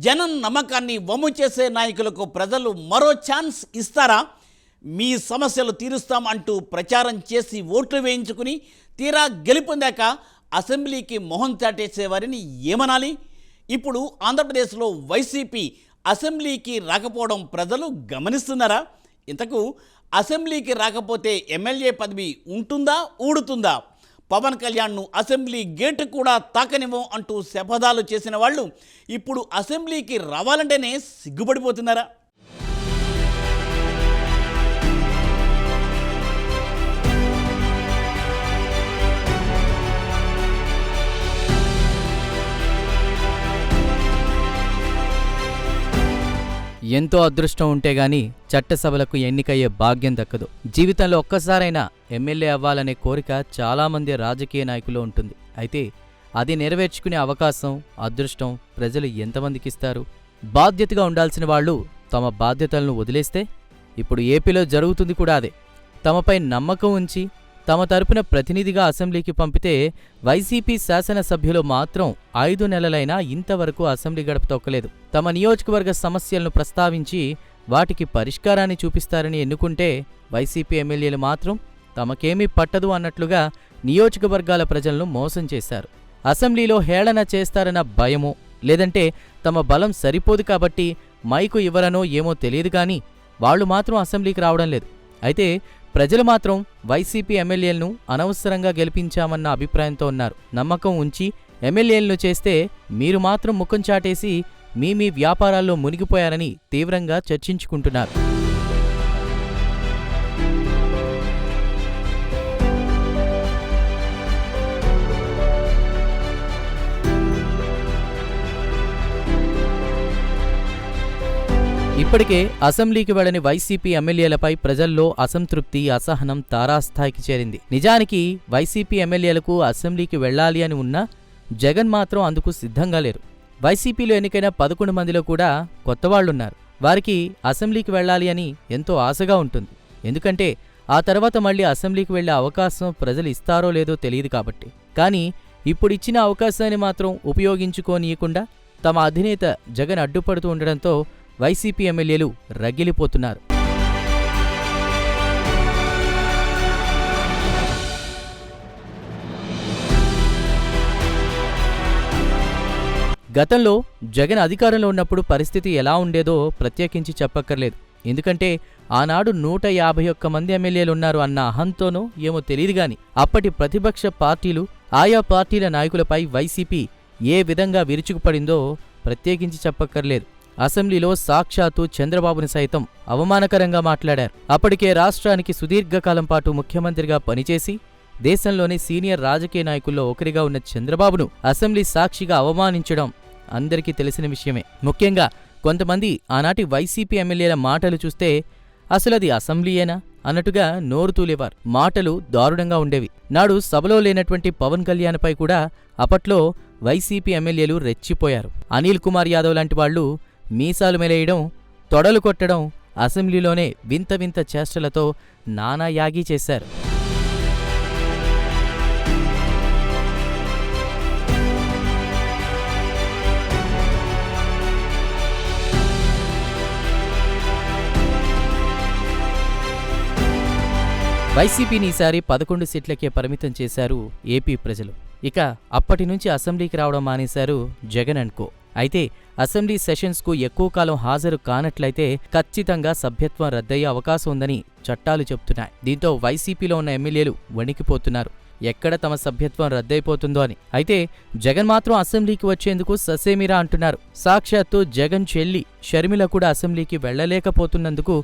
జనం నమ్మకాన్ని వమ్ము చేసే నాయకులకు ప్రజలు మరో ఛాన్స్ ఇస్తారా? మీ సమస్యలు తీరుస్తాం అంటూ ప్రచారం చేసి ఓట్లు వేయించుకుని తీరా గెలుపొందాక అసెంబ్లీకి మొహం చాటేసేవారిని ఏమనాలి? ఇప్పుడు ఆంధ్రప్రదేశ్లో వైసీపీ అసెంబ్లీకి రాకపోవడం ప్రజలు గమనిస్తున్నారా? ఇంతకు అసెంబ్లీకి రాకపోతే ఎమ్మెల్యే పదవి ఉంటుందా ఊడుతుందా? పవన్ కళ్యాణ్ను అసెంబ్లీ గేటు కూడా తాకనివ్వం అంటూ శపథాలు చేసిన వాళ్ళు ఇప్పుడు అసెంబ్లీకి రావాలంటేనే సిగ్గుపడిపోతున్నారా? ఎంతో అదృష్టం ఉంటే గాని చట్టసభలకు ఎన్నికయ్యే భాగ్యం దక్కదు. జీవితంలో ఒక్కసారైనా ఎమ్మెల్యే అవ్వాలనే కోరిక చాలామంది రాజకీయ నాయకుల్లో ఉంటుంది. అయితే అది నెరవేర్చుకునే అవకాశం, అదృష్టం ప్రజలు ఎంతమందికిస్తారు? బాధ్యతగా ఉండాల్సిన వాళ్ళు తమ బాధ్యతలను వదిలేస్తే ఇప్పుడు ఏపీలో జరుగుతుంది కూడా అదే. తమపై నమ్మకం ఉంచి తమ తరపున ప్రతినిధిగా అసెంబ్లీకి పంపితే వైసీపీ శాసనసభ్యులు మాత్రం 5 నెలలైనా ఇంతవరకు అసెంబ్లీ గడప తొక్కలేదు. తమ నియోజకవర్గ సమస్యలను ప్రస్తావించి వాటికి పరిష్కారాన్ని చూపిస్తారని ఎన్నుకుంటే వైసీపీ ఎమ్మెల్యేలు మాత్రం తమకేమీ పట్టదు అన్నట్లుగా నియోజకవర్గాల ప్రజలను మోసం చేశారు. అసెంబ్లీలో హేళన చేస్తారన్న భయమో లేదంటే తమ బలం సరిపోదు కాబట్టి మైకు ఇవ్వరనో ఏమో తెలియదు కానీ వాళ్లు మాత్రం అసెంబ్లీకి రావడం లేదు. అయితే ప్రజలు మాత్రం వైసీపీ ఎమ్మెల్యేలను అనవసరంగా గెలిపించామన్న అభిప్రాయంతో ఉన్నారు. నమ్మకం ఉంచి ఎమ్మెల్యేలను చేస్తే మీరు మాత్రం ముఖం చాటేసి మీ వ్యాపారాల్లో మునిగిపోయారని తీవ్రంగా చర్చించుకుంటున్నారు. ఇప్పటికే అసెంబ్లీకి వెళ్లని వైసీపీ ఎమ్మెల్యేలపై ప్రజల్లో అసంతృప్తి, అసహనం తారాస్థాయికి చేరింది. నిజానికి వైసీపీ ఎమ్మెల్యేలకు అసెంబ్లీకి వెళ్లాలి అని ఉన్నా జగన్ మాత్రం అందుకు సిద్ధంగా లేరు. వైసీపీలో ఎన్నికైన 11 మందిలో కూడా కొత్తవాళ్లున్నారు. వారికి అసెంబ్లీకి వెళ్లాలి అని ఎంతో ఆశగా ఉంటుంది. ఎందుకంటే ఆ తర్వాత మళ్లీ అసెంబ్లీకి వెళ్లే అవకాశం ప్రజలు ఇస్తారో లేదో తెలియదు కాబట్టి. కానీ ఇప్పుడిచ్చిన అవకాశాన్ని మాత్రం ఉపయోగించుకోనీయకుండా తమ అధినేత జగన్ అడ్డుపడుతూ ఉండడంతో వైసీపీ ఎమ్మెల్యేలు రగిలిపోతున్నారు. గతంలో జగన్ అధికారంలో ఉన్నప్పుడు పరిస్థితి ఎలా ఉండేదో ప్రత్యేకించి చెప్పక్కర్లేదు. ఎందుకంటే ఆనాడు 151 మంది ఎమ్మెల్యేలున్నారు అన్న అహంతోనో ఏమో తెలియదుగాని అప్పటి ప్రతిపక్ష పార్టీలు, ఆయా పార్టీల నాయకులపై వైసీపీ ఏ విధంగా విరుచుకుపడిందో ప్రత్యేకించి చెప్పక్కర్లేదు. అసెంబ్లీలో సాక్షాత్తు చంద్రబాబుని సైతం అవమానకరంగా మాట్లాడారు. అప్పటికే రాష్ట్రానికి సుదీర్ఘకాలం పాటు ముఖ్యమంత్రిగా పనిచేసి దేశంలోని సీనియర్ రాజకీయ నాయకుల్లో ఒకరిగా ఉన్న చంద్రబాబును అసెంబ్లీ సాక్షిగా అవమానించడం అందరికీ తెలిసిన విషయమే. ముఖ్యంగా కొంతమంది ఆనాటి వైసీపీ ఎమ్మెల్యేల మాటలు చూస్తే అసలది అసెంబ్లీయేనా అన్నట్టుగా నోరు తూలేవారు. మాటలు దారుణంగా ఉండేవి. నాడు సభలో లేనటువంటి పవన్ కళ్యాణ్పై కూడా అప్పట్లో వైసీపీ ఎమ్మెల్యేలు రెచ్చిపోయారు. అనిల్ కుమార్ యాదవ్ లాంటి వాళ్లు మీసాలు మెలేయడం, తొడలు కొట్టడం, అసెంబ్లీలోనే వింత వింత చేష్టలతో నానా యాగి చేశారు. వైసీపీని ఈసారి 11 సీట్లకే పరిమితం చేశారు ఏపీ ప్రజలు. ఇక అప్పటి నుంచి అసెంబ్లీకి రావడం మానేశారు జగన్ అండ్ కో. అయితే అసెంబ్లీ సెషన్స్కు ఎక్కువ కాలం హాజరు కానట్లయితే ఖచ్చితంగా సభ్యత్వం రద్దయ్యే అవకాశం ఉందని చట్టాలు చెబుతున్నాయి. దీంతో వైసీపీలో ఉన్న ఎమ్మెల్యేలు వణికిపోతున్నారు, ఎక్కడ తమ సభ్యత్వం రద్దయిపోతుందో అని. అయితే జగన్ మాత్రం అసెంబ్లీకి వచ్చేందుకు ససేమిరా అంటున్నారు. సాక్షాత్తు జగన్ చెల్లి షర్మిల కూడా అసెంబ్లీకి వెళ్లలేకపోతున్నందుకు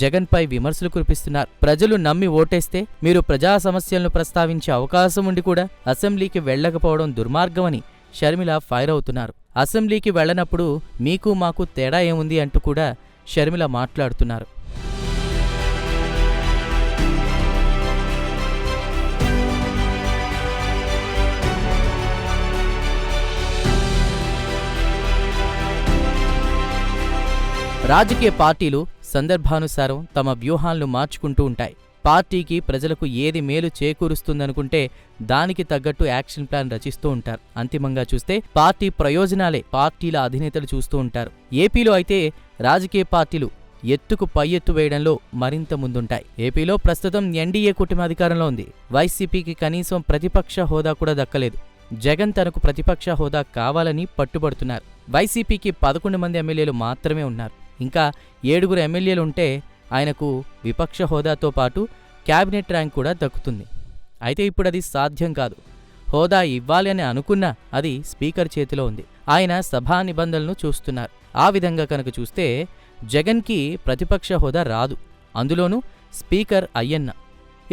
జగన్పై విమర్శలు కురిపిస్తున్నారు. ప్రజలు నమ్మి ఓటేస్తే మీరు ప్రజా సమస్యలను ప్రస్తావించే అవకాశం ఉండి కూడా అసెంబ్లీకి వెళ్లకపోవడం దుర్మార్గమని షర్మిల ఫైర్ అవుతున్నారు. అసెంబ్లీకి వెళ్లనప్పుడు మీకు మాకు తేడా ఏముంది అంటూ కూడా షర్మిల మాట్లాడుతున్నారు. రాజకీయ పార్టీలు సందర్భానుసారం తమ వ్యూహాలను మార్చుకుంటూ ఉంటాయి. పార్టీకి ప్రజలకు ఏది మేలు చేకూరుస్తుందనుకుంటే దానికి తగ్గట్టు యాక్షన్ ప్లాన్ రచిస్తూ ఉంటారు. అంతిమంగా చూస్తే పార్టీ ప్రయోజనాలే పార్టీల అధినేతలు చూస్తూ ఉంటారు. ఏపీలో అయితే రాజకీయ పార్టీలు ఎత్తుకు పై ఎత్తు వేయడంలో మరింత ముందుంటాయి. ఏపీలో ప్రస్తుతం ఎన్డీఏ కూటమి అధికారంలో ఉంది. వైసీపీకి కనీసం ప్రతిపక్ష హోదా కూడా దక్కలేదు. జగన్ తనకు ప్రతిపక్ష హోదా కావాలని పట్టుబడుతున్నారు. వైసీపీకి 11 మంది ఎమ్మెల్యేలు మాత్రమే ఉన్నారు. ఇంకా 7 ఎమ్మెల్యేలుంటే ఆయనకు విపక్ష హోదాతో పాటు క్యాబినెట్ ర్యాంక్ కూడా దక్కుతుంది. అయితే ఇప్పుడది సాధ్యం కాదు. హోదా ఇవ్వాలి అని అనుకున్నా అది స్పీకర్ చేతిలో ఉంది. ఆయన సభా నిబంధనలను చూస్తున్నారు. ఆ విధంగా కనుక చూస్తే జగన్కి ప్రతిపక్ష హోదా రాదు. అందులోనూ స్పీకర్ అయ్యన్న.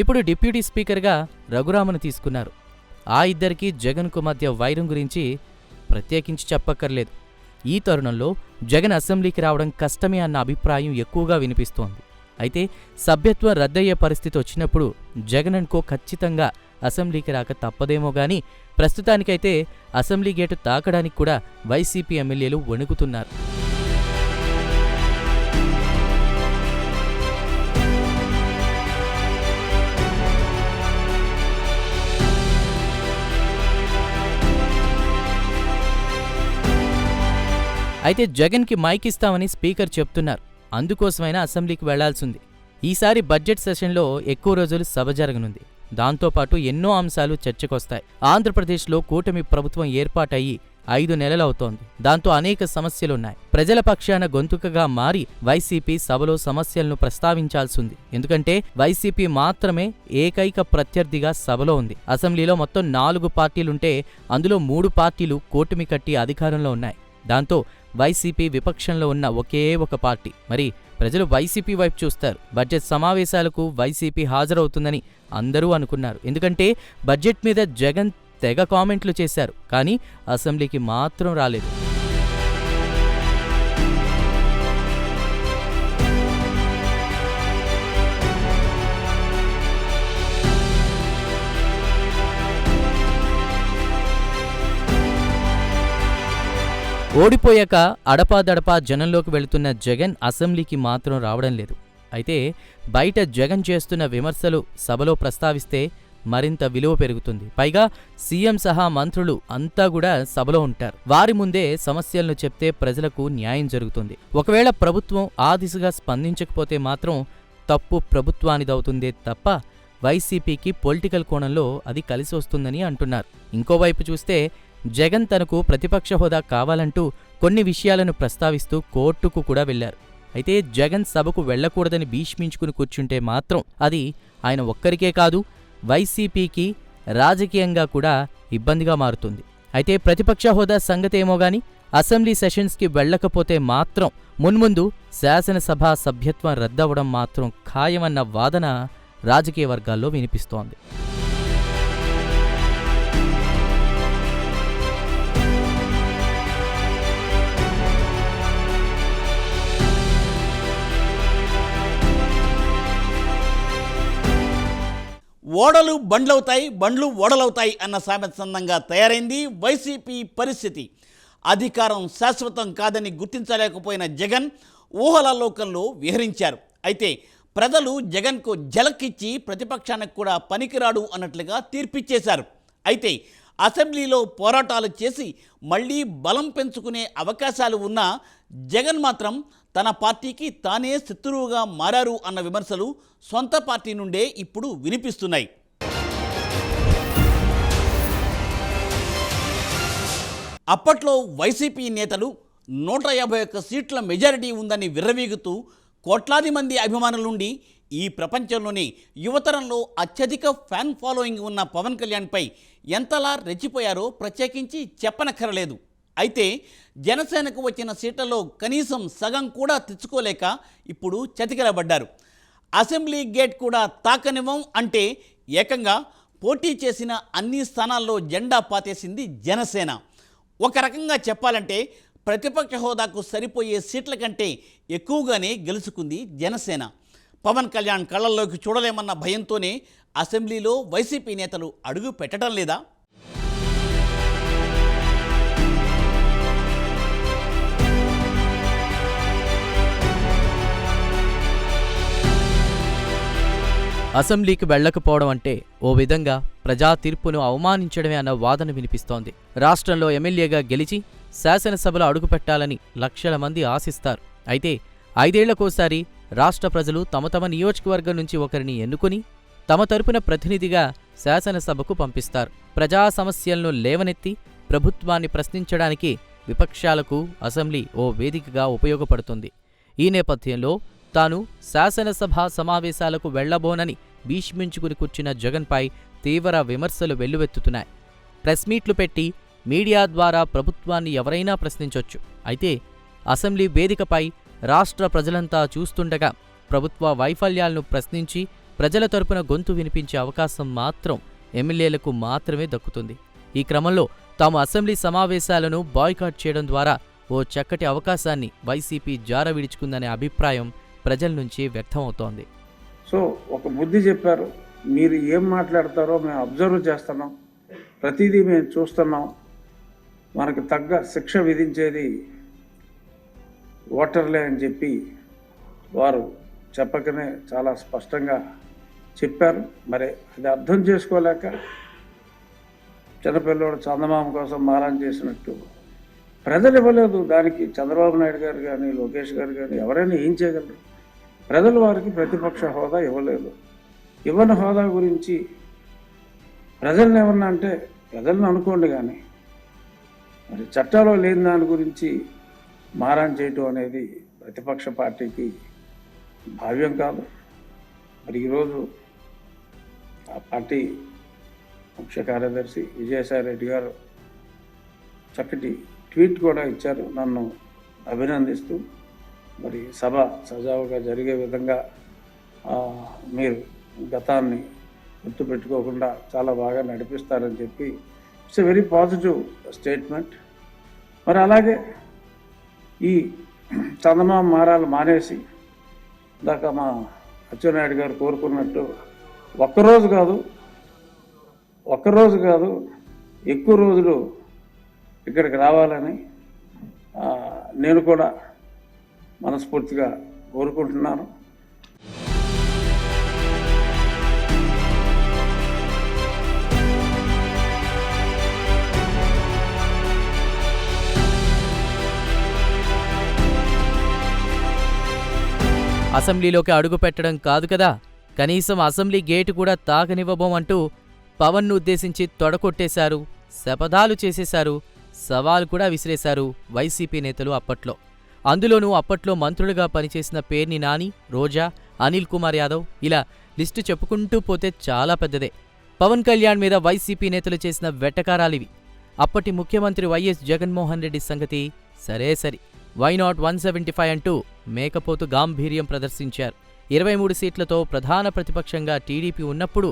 ఇప్పుడు డిప్యూటీ స్పీకర్గా రఘురామను తీసుకున్నారు. ఆ ఇద్దరికీ జగన్కు మధ్య వైరం గురించి ప్రత్యేకించి చెప్పక్కర్లేదు. ఈ తరుణంలో జగన్ అసెంబ్లీకి రావడం కష్టమే అన్న అభిప్రాయం ఎక్కువగా వినిపిస్తోంది. అయితే సభ్యత్వం రద్దయ్యే పరిస్థితి వచ్చినప్పుడు జగన్ అనుకో ఖచ్చితంగా అసెంబ్లీకి రాక తప్పదేమో గాని ప్రస్తుతానికైతే అసెంబ్లీ గేటు తాకడానికి కూడా వైసీపీ ఎమ్మెల్యేలు వణుకుతున్నారు. అయితే జగన్కి మైక్ ఇస్తామని స్పీకర్ చెప్తున్నారు. అందుకోసమైనా అసెంబ్లీకి వెళ్లాల్సింది. ఈసారి బడ్జెట్ సెషన్లో ఎక్కువ రోజులు సభ జరగనుంది. దాంతోపాటు ఎన్నో అంశాలు చర్చకొస్తాయి. ఆంధ్రప్రదేశ్లో కూటమి ప్రభుత్వం ఏర్పాటయ్యి 5 నెలలవుతోంది. దాంతో అనేక సమస్యలున్నాయి. ప్రజల పక్షాన గొంతుకగా మారి వైసీపీ సభలో సమస్యలను ప్రస్తావించాల్సింది. ఎందుకంటే వైసీపీ మాత్రమే ఏకైక ప్రత్యర్థిగా సభలో ఉంది. అసెంబ్లీలో మొత్తం 4 పార్టీలుంటే అందులో 3 పార్టీలు కూటమి కట్టి అధికారంలో ఉన్నాయి. దాంతో వైసీపీ విపక్షంలో ఉన్న ఒకే ఒక పార్టీ. మరి ప్రజలు వైసీపీ వైపు చూస్తారు. బడ్జెట్ సమావేశాలకు వైసీపీ హాజరవుతుందని అందరూ అనుకున్నారు. ఎందుకంటే బడ్జెట్ మీద జగన్ తెగ కామెంట్లు చేశారు. కానీ అసెంబ్లీకి మాత్రం రాలేదు. ఓడిపోయాక అడపాదడపా జనంలోకి వెళుతున్న జగన్ అసెంబ్లీకి మాత్రం రావడం లేదు. అయితే బయట జగన్ చేస్తున్న విమర్శలు సభలో ప్రస్తావిస్తే మరింత విలువ పెరుగుతుంది. పైగా సీఎం సహా మంత్రులు అంతా కూడా సభలో ఉంటారు. వారి ముందే సమస్యలను చెప్తే ప్రజలకు న్యాయం జరుగుతుంది. ఒకవేళ ప్రభుత్వం ఆ దిశగా స్పందించకపోతే మాత్రం తప్పు ప్రభుత్వానిదవుతుందే తప్ప వైసీపీకి పొలిటికల్ కోణంలో అది కలిసి వస్తుందని అంటున్నారు. ఇంకోవైపు చూస్తే జగన్ తనకు ప్రతిపక్ష హోదా కావాలంటూ కొన్ని విషయాలను ప్రస్తావిస్తూ కోర్టుకు కూడా వెళ్లారు. అయితే జగన్ సభకు వెళ్లకూడదని భీష్మించుకుని కూర్చుంటే మాత్రం అది ఆయన ఒక్కరికే కాదు, వైసీపీకి రాజకీయంగా కూడా ఇబ్బందిగా మారుతుంది. అయితే ప్రతిపక్ష హోదా సంగతేమో గాని అసెంబ్లీ సెషన్స్కి వెళ్లకపోతే మాత్రం మున్ముందు శాసనసభ సభ్యత్వం రద్దవడం మాత్రం ఖాయమన్న వాదన రాజకీయ వర్గాల్లో వినిపిస్తోంది. ఓడలు బండ్లవుతాయి, బండ్లు ఓడలవుతాయి అన్న సామెత సందంగా తయారైంది వైసీపీ పరిస్థితి. అధికారం శాశ్వతం కాదని గుర్తించలేకపోయిన జగన్ ఊహల లోకంలో విహరించారు. అయితే ప్రజలు జగన్కు జలకిచ్చి ప్రతిపక్షానికి కూడా పనికిరాడు అన్నట్లుగా తీర్పిచ్చేశారు. అయితే అసెంబ్లీలో పోరాటాలు చేసి మళ్లీ బలం పెంచుకునే అవకాశాలు ఉన్నా జగన్ మాత్రం తన పార్టీకి తానే శత్రువుగా మారారు అన్న విమర్శలు సొంత పార్టీ నుండే ఇప్పుడు వినిపిస్తున్నాయి. అప్పట్లో వైసీపీ నేతలు 151 సీట్ల మెజారిటీ ఉందని విర్రవీగుతూ కోట్లాది మంది అభిమానులుండి ఈ ప్రపంచంలోని యువతరంలో అత్యధిక ఫ్యాన్ ఫాలోయింగ్ ఉన్న పవన్ కళ్యాణ్పై ఎంతలా రెచ్చిపోయారో ప్రత్యేకించి చెప్పనక్కరలేదు. అయితే జనసేనకు వచ్చిన సీట్లలో కనీసం సగం కూడా తెచ్చుకోలేక ఇప్పుడు చతికిలబడ్డారు. అసెంబ్లీ గేట్ కూడా తాకనివ్వం అంటే ఏకంగా పోటీ చేసిన అన్ని స్థానాల్లో జెండా పాతేసింది జనసేన. ఒక రకంగా చెప్పాలంటే ప్రతిపక్ష హోదాకు సరిపోయే సీట్ల కంటే ఎక్కువగానే గెలుచుకుంది జనసేన. పవన్ కళ్యాణ్ కళ్ళల్లోకి చూడలేమన్న భయంతోనే అసెంబ్లీలో వైసీపీ నేతలు అడుగు పెట్టడం లేదా? అసెంబ్లీకి వెళ్లకపోవడం అంటే ఓ విధంగా ప్రజా తీర్పును అవమానించడమే అన్న వాదన వినిపిస్తోంది. రాష్ట్రంలో ఎమ్మెల్యేగా గెలిచి శాసనసభలో అడుగుపెట్టాలని లక్షల మంది ఆశిస్తారు. అయితే 5 ఏళ్లకోసారి రాష్ట్ర ప్రజలు తమ తమ నియోజకవర్గం నుంచి ఒకరిని ఎన్నుకుని తమ తరపున ప్రతినిధిగా శాసనసభకు పంపిస్తారు. ప్రజా సమస్యలను లేవనెత్తి ప్రభుత్వాన్ని ప్రశ్నించడానికి విపక్షాలకు అసెంబ్లీ ఓ వేదికగా ఉపయోగపడుతుంది. ఈ నేపథ్యంలో తాను శాసనసభ సమావేశాలకు వెళ్లబోనని భీష్మించుకుని కూర్చున్న జగన్పై తీవ్ర విమర్శలు వెల్లువెత్తుతున్నాయి. ప్రెస్ మీట్లు పెట్టి మీడియా ద్వారా ప్రభుత్వాన్ని ఎవరైనా ప్రశ్నించొచ్చు. అయితే అసెంబ్లీ వేదికపై రాష్ట్ర ప్రజలంతా చూస్తుండగా ప్రభుత్వ వైఫల్యాలను ప్రశ్నించి ప్రజల తరపున గొంతు వినిపించే అవకాశం మాత్రం ఎమ్మెల్యేలకు మాత్రమే దక్కుతుంది. ఈ క్రమంలో తాము అసెంబ్లీ సమావేశాలను బాయ్కాట్ చేయడం ద్వారా ఓ చక్కటి అవకాశాన్ని వైసీపీ జారవిడుచుకుందనే అభిప్రాయం ప్రజల నుంచి వ్యక్తమవుతోంది. సో ఒక బుద్ధి చెప్పారు, మీరు ఏం మాట్లాడతారో మేము అబ్జర్వ్ చేస్తున్నాం, ప్రతిదీ మేము చూస్తున్నాం, మనకు తగ్గ శిక్ష విధించేది ఓటర్లే అని చెప్పి వారు చెప్పకనే చాలా స్పష్టంగా చెప్పారు. మరి అది అర్థం చేసుకోలేక చిన్నపిల్లోడు చందమామ కోసం మారం చేసినట్టు ప్రజలు ఇవ్వలేదు. దానికి చంద్రబాబు నాయుడు గారు కానీ లోకేష్ గారు కానీ ఎవరైనా ఏం చేయగలరు? ప్రజలు వారికి ప్రతిపక్ష హోదా ఇవ్వలేదు. ఇవ్వని హోదా గురించి ప్రజల్ని ఏమన్నా అంటే ప్రజలను అనుకోండి, కానీ మరి చట్టాలో లేని దాని గురించి మారం చేయటం అనేది ప్రతిపక్ష పార్టీకి భావ్యం కాదు. మరి ఈరోజు ఆ పార్టీ ముఖ్య కార్యదర్శి విజయసాయి రెడ్డి గారు చక్కటి ట్వీట్ కూడా ఇచ్చారు నన్ను అభినందిస్తూ. మరి సభ సజావుగా జరిగే విధంగా మీరు గతాన్ని గుర్తుపెట్టుకోకుండా చాలా బాగా నడిపిస్తారని చెప్పి it's a very positive statement. మరి అలాగే ఈ చందమామ మారాలు మానేసి ఇందాక మా అచ్చెన్నాయుడు గారు కోరుకున్నట్టు ఒక్కరోజు కాదు ఎక్కువ రోజులు ఇక్కడికి రావాలని నేను కూడా మనస్ఫూర్తిగా కోరుకుంటున్నాను. అసెంబ్లీలోకి అడుగుపెట్టడం కాదు కదా, కనీసం అసెంబ్లీ గేటు కూడా తాకనివ్వబోమంటూ పవన్ను ఉద్దేశించి తొడకొట్టేశారు, శపథాలు చేసేశారు, సవాలు కూడా విసిరేశారు వైసీపీ నేతలు అప్పట్లో. అందులోనూ అప్పట్లో మంత్రులుగా పనిచేసిన పేర్ని నాని, రోజా, అనిల్ కుమార్ యాదవ్, ఇలా లిస్టు చెప్పుకుంటూ పోతే చాలా పెద్దదే. పవన్ కళ్యాణ్ మీద వైసీపీ నేతలు చేసిన వెటకారాలివి. అప్పటి ముఖ్యమంత్రి వైఎస్ జగన్మోహన్ రెడ్డి సంగతి సరే సరి, వైనాట్ 175 అంటూ మేకపోతు గాంభీర్యం ప్రదర్శించారు. 23 సీట్లతో ప్రధాన ప్రతిపక్షంగా టీడీపీ ఉన్నప్పుడు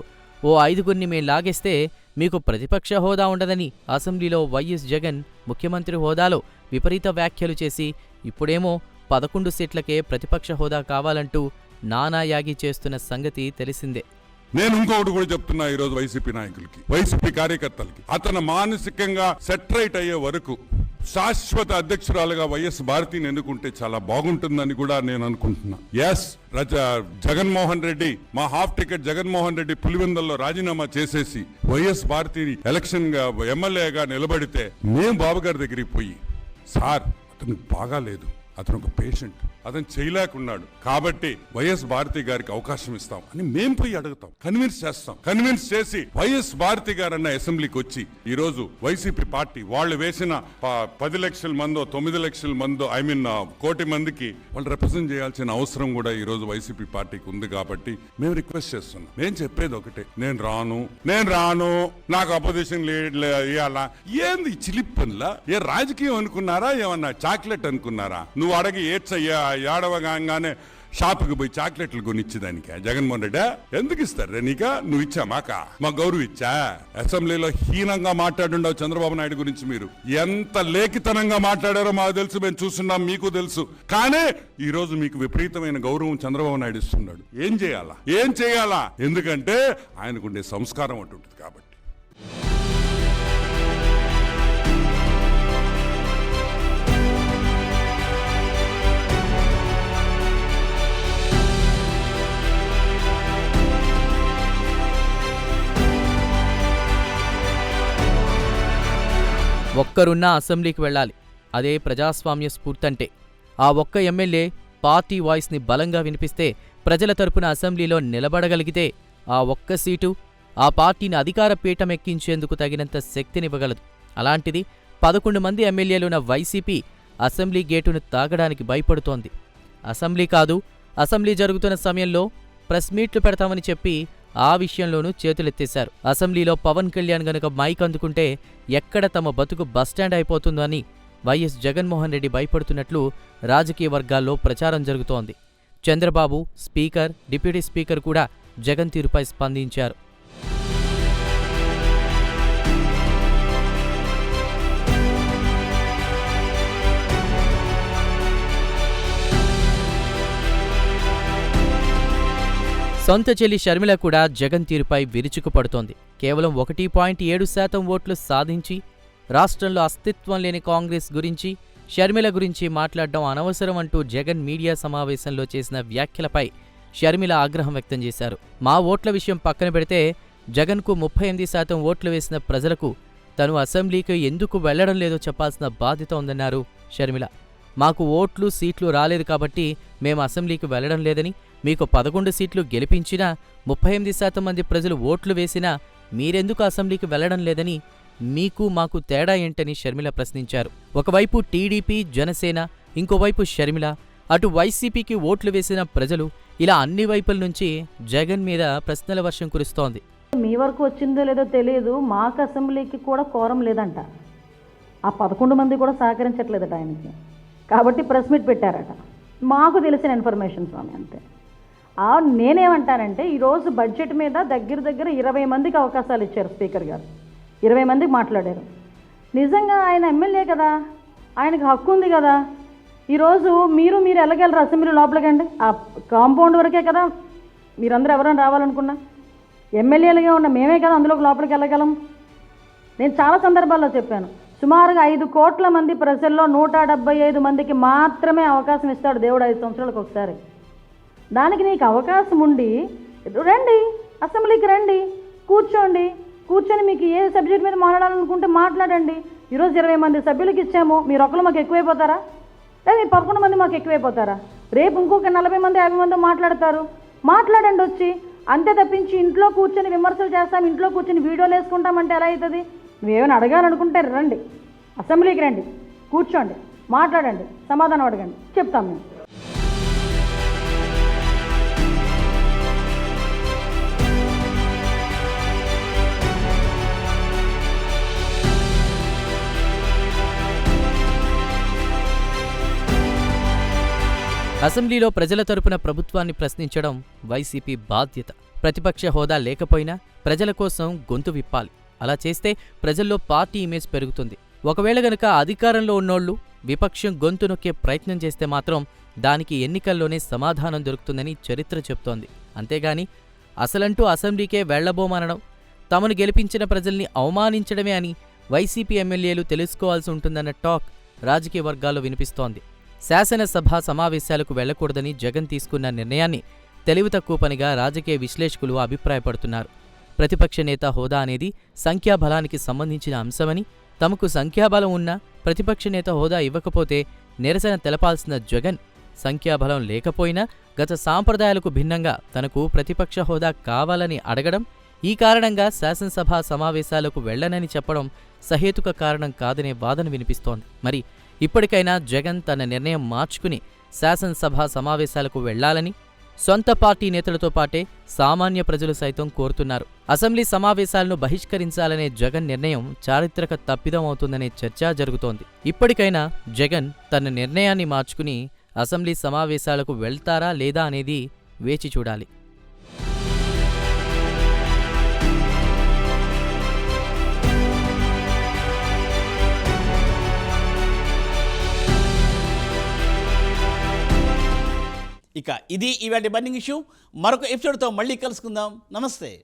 ఓ 5గురిని మేం లాగేస్తే మీకు ప్రతిపక్ష హోదా ఉండదని అసెంబ్లీలో వైఎస్ జగన్ ముఖ్యమంత్రి హోదాలో విపరీత వ్యాఖ్యలు చేసి ఇప్పుడేమో 11 సీట్లకే ప్రతిపక్ష హోదా కావాలంటూ నానాయాగి చేస్తున్న సంగతి తెలిసిందే. నేను ఇంకొకటి కూడా చెప్తున్నా ఈరోజు వైసీపీ నాయకులకి, వైసీపీ కార్యకర్తలకి, అతను మానసికంగా సెటరైట్ అయ్యే వరకు శాశ్వత అధ్యక్షురాలుగా వైఎస్ భారతిని ఎన్నుకుంటే చాలా బాగుంటుందని కూడా నేను అనుకుంటున్నా. ఎస్, జగన్మోహన్ రెడ్డి, మా హాఫ్ టికెట్ జగన్మోహన్ రెడ్డి పులివెందుల్లో రాజీనామా చేసేసి వైఎస్ భారతిని ఎలక్షన్ గా ఎమ్మెల్యేగా నిలబడితే మేము బాబు గారి దగ్గరికి పోయి, సార్ అతను బాగాలేదు, అతను ఒక పేషెంట్, అతను చేయలేకున్నాడు కాబట్టి వైఎస్ భారతి గారికి అవకాశం ఇస్తాం అని మేము పోయి అడుగుతాం, కన్విన్స్ చేస్తాం. కన్విన్స్ చేసి వైఎస్ భారతి గారు అన్న అసెంబ్లీకి వచ్చి ఈ రోజు వైసీపీ పార్టీ వాళ్ళు వేసిన 10 లక్షల మందో 9 లక్షల మందో కోటి మందికి వాళ్ళు రిప్రజెంట్ చేయాల్సిన అవసరం కూడా ఈ రోజు వైసీపీ పార్టీకి ఉంది. కాబట్టి మేము రిక్వెస్ట్ చేస్తున్నాం. నేను చెప్పేది ఒకటే, నేను రాను నాకు అపోజిషన్ ఇవ్వాలా? ఏంది చిలిప్పన్లా? ఏ రాజకీయం అనుకున్నారా? ఏమన్నా చాక్లెట్ అనుకున్నారా? నువ్వు అడగి ఏడ్చయ్యా ఏడవగానే షాపుకి పోయి చాక్లెట్లు కొనిచ్చేదానిక జగన్మోహన్ రెడ్డి ఎందుకు ఇస్తారు నీకా? నువ్వు ఇచ్చా మా గౌరవ ఇచ్చా? అసెంబ్లీలో హీనంగా మాట్లాడుండవు చంద్రబాబు నాయుడు గురించి. మీరు ఎంత లేఖితనంగా మాట్లాడారో మాకు తెలుసు, మేము చూస్తున్నాం, మీకు తెలుసు. కానీ ఈ రోజు మీకు విపరీతమైన గౌరవం చంద్రబాబు నాయుడు ఇస్తున్నాడు. ఏం చేయాలా? ఎందుకంటే ఆయనకుండే సంస్కారం అటుంటుంది కాబట్టి. ఒక్కరున్నా అసెంబ్లీకి వెళ్ళాలి. అదే ప్రజాస్వామ్య స్ఫూర్తంటే. ఆ ఒక్క ఎమ్మెల్యే పార్టీ వాయిస్ని బలంగా వినిపిస్తే, ప్రజల తరపున అసెంబ్లీలో నిలబడగలిగితే ఆ ఒక్క సీటు ఆ పార్టీని అధికార పీఠం ఎక్కించేందుకు తగినంత శక్తినివ్వగలదు. అలాంటిది 11 మంది ఎమ్మెల్యేలున్న వైసీపీ అసెంబ్లీ గేటును తాగడానికి భయపడుతోంది. అసెంబ్లీ కాదు, అసెంబ్లీ జరుగుతున్న సమయంలో ప్రెస్ మీట్లు పెడతామని చెప్పి ఆ విషయంలోనూ చేతులెత్తేశారు. అసెంబ్లీలో పవన్ కళ్యాణ్ గనుక మైక్ అందుకుంటే ఎక్కడ తమ బతుకు బస్టాండ్ అయిపోతుందో అని వైఎస్ జగన్మోహన్ రెడ్డి భయపడుతున్నట్లు రాజకీయ వర్గాల్లో ప్రచారం జరుగుతోంది. చంద్రబాబు, స్పీకర్, డిప్యూటీ స్పీకర్ కూడా జగన్ తీరుపై స్పందించారు. సొంత చెల్లి షర్మిల కూడా జగన్ తీరుపై విరుచుకుపడుతోంది. కేవలం 1.7% ఓట్లు సాధించి రాష్ట్రంలో అస్తిత్వం లేని కాంగ్రెస్ గురించి, షర్మిల గురించి మాట్లాడడం అనవసరం అంటూ జగన్ మీడియా సమావేశంలో చేసిన వ్యాఖ్యలపై షర్మిల ఆగ్రహం వ్యక్తం చేశారు. మా ఓట్ల విషయం పక్కన పెడితే జగన్కు 38% ఓట్లు వేసిన ప్రజలకు తను అసెంబ్లీకి ఎందుకు వెళ్లడం లేదో చెప్పాల్సిన బాధ్యత ఉందన్నారు షర్మిల. మాకు ఓట్లు, సీట్లు రాలేదు కాబట్టి మేము అసెంబ్లీకి వెళ్లడం లేదని, మీకు 11 సీట్లు గెలిపించినా 38% మంది ప్రజలు ఓట్లు వేసినా మీరెందుకు అసెంబ్లీకి వెళ్లడం లేదని మీకు మాకు తేడా ఏంటని షర్మిల ప్రశ్నించారు. ఒకవైపు టీడీపీ, జనసేన, ఇంకోవైపు షర్మిల, అటు వైసీపీకి ఓట్లు వేసిన ప్రజలు, ఇలా అన్ని వైపుల నుంచి జగన్ మీద ప్రశ్నల వర్షం కురుస్తోంది. మీ వరకు వచ్చిందో లేదో తెలియదు, మాకు అసెంబ్లీకి కూడా కోరం లేదంట. ఆ 11 మంది కూడా సహకరించట్లేదట ఆయనకి. కాబట్టి ప్రెస్ మీట్ పెట్టారట. మాకు తెలిసిన ఇన్ఫర్మేషన్ స్వామి అంతే. నేనేమంటానంటే ఈరోజు బడ్జెట్ మీద దగ్గర 20 మందికి అవకాశాలు ఇచ్చారు స్పీకర్ గారు. 20 మందికి మాట్లాడారు. నిజంగా ఆయన ఎమ్మెల్యే కదా, ఆయనకు హక్కు ఉంది కదా. ఈరోజు మీరు వెళ్ళగలరు అసెంబ్లీ లోపలికండి? ఆ కాంపౌండ్ వరకే కదా మీరందరూ ఎవరైనా రావాలనుకున్నా. ఎమ్మెల్యేలుగా ఉన్న మేమే కదా అందులోకి లోపలికి వెళ్ళగలం. నేను చాలా సందర్భాల్లో చెప్పాను, సుమారుగా 5 కోట్ల మంది ప్రజల్లో 175 మందికి మాత్రమే అవకాశం ఇస్తాడు దేవుడు 5 సంవత్సరాలకు ఒకసారి. దానికి నీకు అవకాశం ఉండి రండి, అసెంబ్లీకి రండి, కూర్చొని మీకు ఏ సబ్జెక్ట్ మీద మాట్లాడాలనుకుంటే మాట్లాడండి. ఈరోజు 20 మంది సభ్యులకు ఇచ్చాము, మీరు ఒకరు మాకు ఎక్కువైపోతారా? లేదా మీరు 11 మంది మాకు ఎక్కువైపోతారా? రేపు ఇంకొక 40 మంది 50 మంది మాట్లాడతారు, మాట్లాడండి వచ్చి. అంతే తప్పించి ఇంట్లో కూర్చొని విమర్శలు చేస్తాం, ఇంట్లో కూర్చొని వీడియోలు వేసుకుంటామంటే ఎలా అవుతుంది? నువ్వేమైనా అడగాలనుకుంటే రండి, అసెంబ్లీకి రండి, కూర్చోండి, మాట్లాడండి, సమాధానం అడగండి, చెప్తాం మేము. అసెంబ్లీలో ప్రజల తరపున ప్రభుత్వాన్ని ప్రశ్నించడం వైసీపీ బాధ్యత. ప్రతిపక్ష హోదా లేకపోయినా ప్రజల కోసం గొంతు విప్పాలి. అలా చేస్తే ప్రజల్లో పార్టీ ఇమేజ్ పెరుగుతుంది. ఒకవేళ గనక అధికారంలో ఉన్నోళ్లు విపక్షం గొంతు నొక్కే ప్రయత్నం చేస్తే మాత్రం దానికి ఎన్నికల్లోనే సమాధానం దొరుకుతుందని చరిత్ర చెప్తోంది. అంతేగాని అసలంటూ అసెంబ్లీకే వెళ్లబోమనడం, తమను గెలిపించిన ప్రజల్ని అవమానించడమే అని వైసీపీ ఎమ్మెల్యేలు తెలుసుకోవాల్సి ఉంటుందన్న టాక్ రాజకీయ వర్గాల్లో వినిపిస్తోంది. శాసనసభ సమావేశాలకు వెళ్లకూడదని జగన్ తీసుకున్న నిర్ణయాన్ని తెలివి తక్కువ పనిగా రాజకీయ విశ్లేషకులు అభిప్రాయపడుతున్నారు. ప్రతిపక్ష నేత హోదా అనేది సంఖ్యాబలానికి సంబంధించిన అంశమని, తమకు సంఖ్యాబలం ఉన్నా ప్రతిపక్ష నేత హోదా ఇవ్వకపోతే నిరసన తెలపాల్సిన జగన్, సంఖ్యాబలం లేకపోయినా గత సాంప్రదాయాలకు భిన్నంగా తనకు ప్రతిపక్ష హోదా కావాలని అడగడం, ఈ కారణంగా శాసనసభ సమావేశాలకు వెళ్లనని చెప్పడం సహేతుక కారణం కాదనే వాదన వినిపిస్తోంది. మరి ఇప్పటికైనా జగన్ తన నిర్ణయం మార్చుకుని శాసనసభ సమావేశాలకు వెళ్లాలని సొంత పార్టీ నేతలతో పాటే సామాన్య ప్రజలు సైతం కోరుతున్నారు. అసెంబ్లీ సమావేశాలను బహిష్కరించాలనే జగన్ నిర్ణయం చారిత్రక తప్పిదం అవుతుందనే చర్చ జరుగుతోంది. ఇప్పటికైనా జగన్ తన నిర్ణయాన్ని మార్చుకుని అసెంబ్లీ సమావేశాలకు వెళ్తారా లేదా అనేది వేచి చూడాలి. ఇక ఇది ఇవాటి బర్నింగ్ ఇష్యూ. మరొక ఎపిసోడ్తో మళ్ళీ కలుసుకుందాం. నమస్తే.